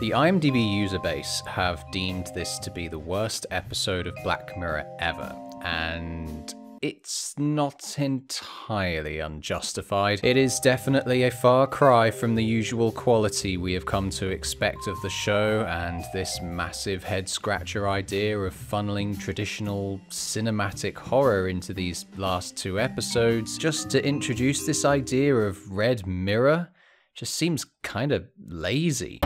The IMDb user base have deemed this to be the worst episode of Black Mirror ever, and it's not entirely unjustified. It is definitely a far cry from the usual quality we have come to expect of the show, and this massive head-scratcher idea of funneling traditional cinematic horror into these last 2 episodes just to introduce this idea of Red Mirror just seems kind of lazy.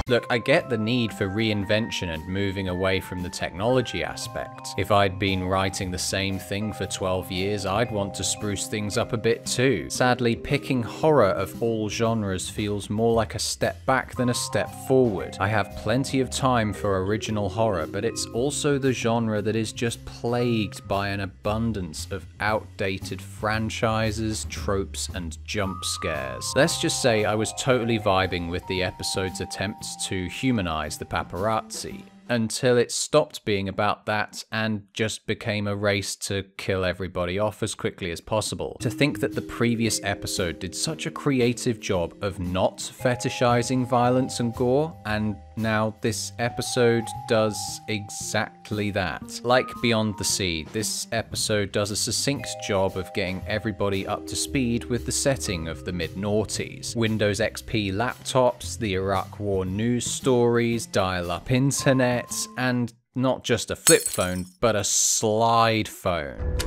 Look, I get the need for reinvention and moving away from the technology aspect. If I'd been writing the same thing for 12 years, I'd want to spruce things up a bit too. Sadly, picking horror of all genres feels more like a step back than a step forward. I have plenty of time for original horror, but it's also the genre that is just plagued by an abundance of outdated franchises, tropes, and jump scares. Let's just say I was totally vibing with the episode's attempts to humanize the paparazzi, until it stopped being about that and just became a race to kill everybody off as quickly as possible. To think that the previous episode did such a creative job of not fetishizing violence and gore, and now this episode does exactly that. Like Beyond the Sea, this episode does a succinct job of getting everybody up to speed with the setting of the mid-noughties. Windows XP laptops, the Iraq War news stories, dial-up internet, and not just a flip phone, but a slide phone.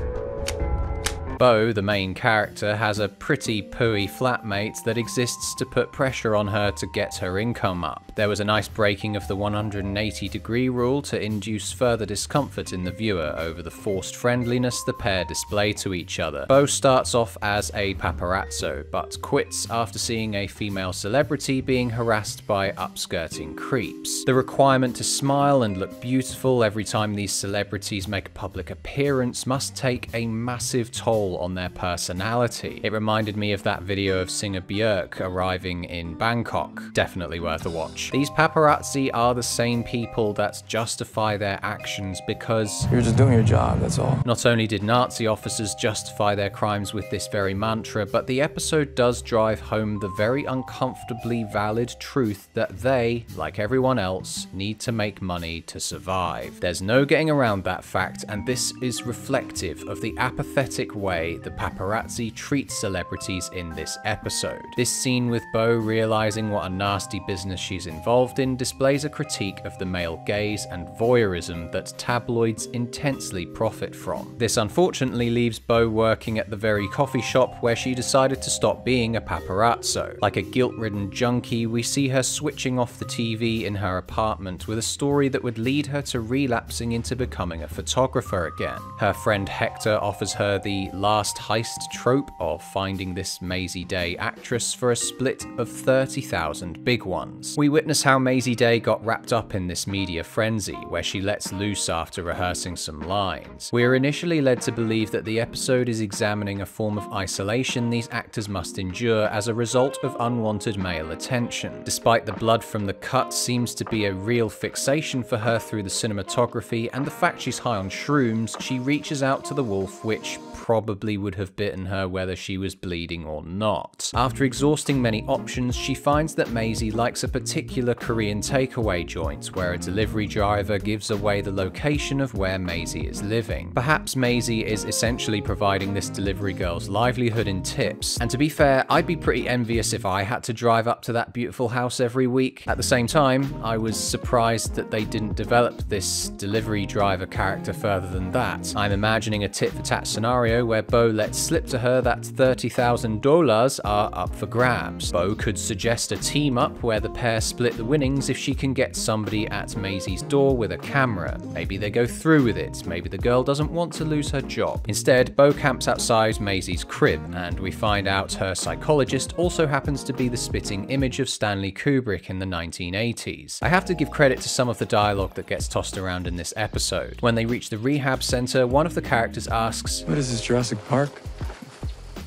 Bo, the main character, has a pretty pooey flatmate that exists to put pressure on her to get her income up. There was a nice breaking of the 180-degree rule to induce further discomfort in the viewer over the forced friendliness the pair display to each other. Bo starts off as a paparazzo, but quits after seeing a female celebrity being harassed by upskirting creeps. The requirement to smile and look beautiful every time these celebrities make a public appearance must take a massive toll on their personality. It reminded me of that video of singer Björk arriving in Bangkok. Definitely worth a watch. These paparazzi are the same people that justify their actions because you're just doing your job, that's all. Not only did Nazi officers justify their crimes with this very mantra, but the episode does drive home the very uncomfortably valid truth that they, like everyone else, need to make money to survive. There's no getting around that fact, and this is reflective of the apathetic way the paparazzi treat celebrities in this episode. This scene with Bo realizing what a nasty business she's involved in displays a critique of the male gaze and voyeurism that tabloids intensely profit from. This unfortunately leaves Bo working at the very coffee shop where she decided to stop being a paparazzo. Like a guilt-ridden junkie, we see her switching off the TV in her apartment with a story that would lead her to relapsing into becoming a photographer again. Her friend Hector offers her the last heist trope of finding this Mazey Day actress for a split of 30,000 big ones. We witness how Mazey Day got wrapped up in this media frenzy, where she lets loose after rehearsing some lines. We are initially led to believe that the episode is examining a form of isolation these actors must endure as a result of unwanted male attention. Despite the blood from the cut seems to be a real fixation for her through the cinematography and the fact she's high on shrooms, she reaches out to the wolf, which probably would have bitten her whether she was bleeding or not. After exhausting many options, she finds that Mazey likes a particular Korean takeaway joint where a delivery driver gives away the location of where Mazey is living. Perhaps Mazey is essentially providing this delivery girl's livelihood in tips, and to be fair, I'd be pretty envious if I had to drive up to that beautiful house every week. At the same time, I was surprised that they didn't develop this delivery driver character further than that. I'm imagining a tit-for-tat scenario where Bo lets slip to her that $30,000 are up for grabs. Bo could suggest a team up where the pair split the winnings if she can get somebody at Mazey's door with a camera. Maybe they go through with it, maybe the girl doesn't want to lose her job. Instead, Bo camps outside Mazey's crib, and we find out her psychologist also happens to be the spitting image of Stanley Kubrick in the 1980s. I have to give credit to some of the dialogue that gets tossed around in this episode. When they reach the rehab center, one of the characters asks, "What is this, Jurassic Park?"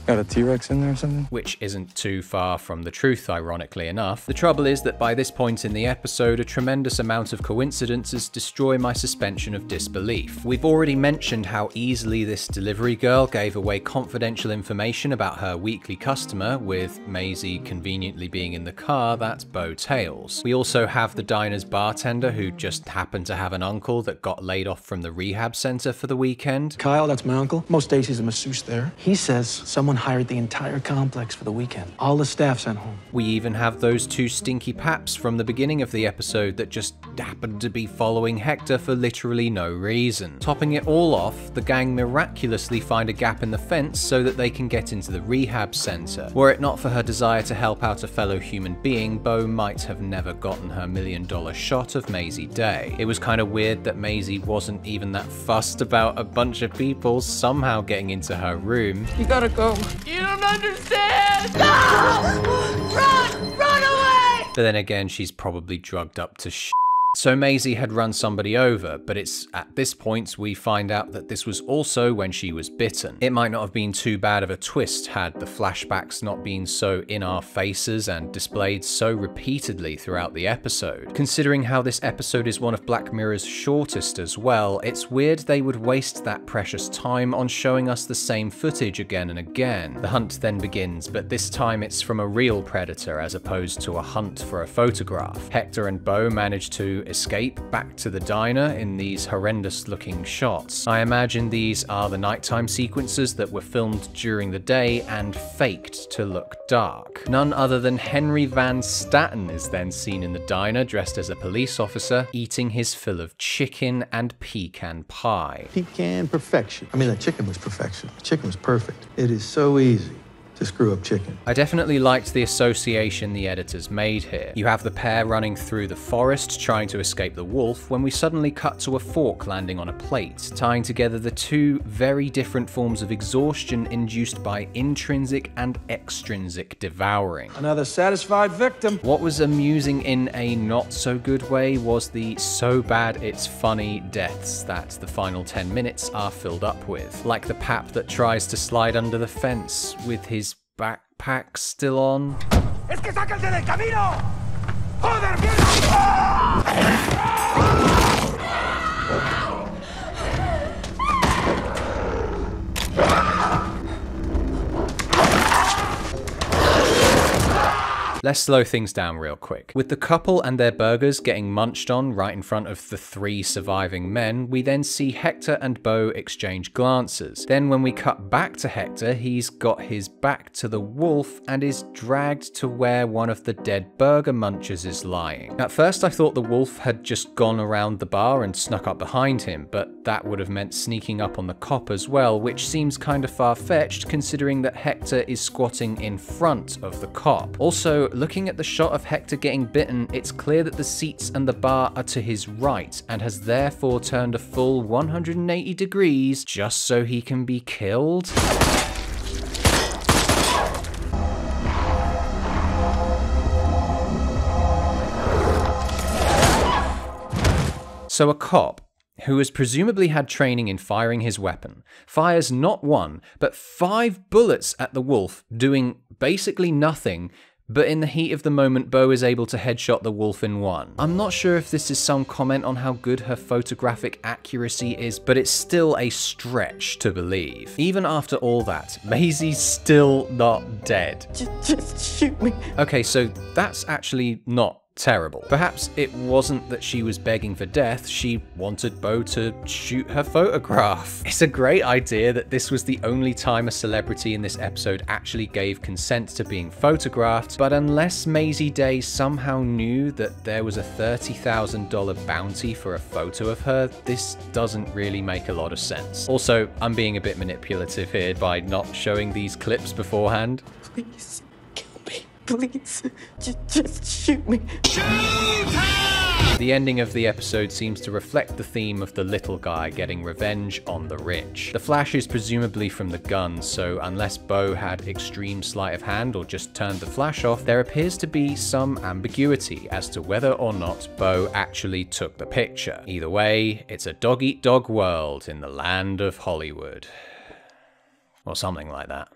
Got a T-Rex in there or something? Which isn't too far from the truth, ironically enough. The trouble is that by this point in the episode, a tremendous amount of coincidences destroy my suspension of disbelief. We've already mentioned how easily this delivery girl gave away confidential information about her weekly customer, with Mazey conveniently being in the car that Bo tails. We also have the diner's bartender who just happened to have an uncle that got laid off from the rehab center for the weekend. Kyle, that's my uncle. Most days he's a masseuse there. He says someone hired the entire complex for the weekend. All the staff sent home. We even have those two stinky paps from the beginning of the episode that just happened to be following Hector for literally no reason. Topping it all off, the gang miraculously find a gap in the fence so that they can get into the rehab center. Were it not for her desire to help out a fellow human being, Bo might have never gotten her $1 million shot of Mazey Day. It was kind of weird that Mazey wasn't even that fussed about a bunch of people somehow getting into her room. You gotta go. You don't understand! No! Run away! But then again, she's probably drugged up to shit. So Mazey had run somebody over, but it's at this point we find out that this was also when she was bitten. It might not have been too bad of a twist had the flashbacks not been so in our faces and displayed so repeatedly throughout the episode. Considering how this episode is one of Black Mirror's shortest as well, it's weird they would waste that precious time on showing us the same footage again and again. The hunt then begins, but this time it's from a real predator as opposed to a hunt for a photograph. Hector and Bo manage to escape back to the diner in these horrendous looking shots. I imagine these are the nighttime sequences that were filmed during the day and faked to look dark. None other than Henry Van Staten is then seen in the diner dressed as a police officer, eating his fill of chicken and pecan pie. Pecan perfection. I mean, that chicken was perfection. The chicken was perfect. It is so easy to screw up chicken. I definitely liked the association the editors made here. You have the pair running through the forest trying to escape the wolf when we suddenly cut to a fork landing on a plate, tying together the two very different forms of exhaustion induced by intrinsic and extrinsic devouring. Another satisfied victim. What was amusing in a not so good way was the so bad it's funny deaths that the final 10 minutes are filled up with. Like the pap that tries to slide under the fence with his backpack still on. ¡Es que sáquense del camino! ¡Joder, mierda! Let's slow things down real quick. With the couple and their burgers getting munched on right in front of the 3 surviving men, we then see Hector and Bo exchange glances. Then when we cut back to Hector, he's got his back to the wolf and is dragged to where one of the dead burger munchers is lying. At first I thought the wolf had just gone around the bar and snuck up behind him, but that would have meant sneaking up on the cop as well, which seems kind of far-fetched considering that Hector is squatting in front of the cop. Also, looking at the shot of Hector getting bitten, it's clear that the seats and the bar are to his right and has therefore turned a full 180 degrees just so he can be killed. So a cop, who has presumably had training in firing his weapon, fires not 1, but 5 bullets at the wolf, doing basically nothing, but in the heat of the moment, Bo is able to headshot the wolf in 1. I'm not sure if this is some comment on how good her photographic accuracy is, but it's still a stretch to believe. Even after all that, Mazey's still not dead. Just shoot me. Okay, so that's actually not terrible. Perhaps it wasn't that she was begging for death, she wanted Bo to shoot her photograph. It's a great idea that this was the only time a celebrity in this episode actually gave consent to being photographed, but unless Mazey Day somehow knew that there was a $30,000 bounty for a photo of her, this doesn't really make a lot of sense. Also, I'm being a bit manipulative here by not showing these clips beforehand. Please. Please, just shoot me. The ending of the episode seems to reflect the theme of the little guy getting revenge on the rich. The flash is presumably from the gun, so unless Bo had extreme sleight of hand or just turned the flash off, there appears to be some ambiguity as to whether or not Bo actually took the picture. Either way, it's a dog-eat-dog world in the land of Hollywood. Or something like that.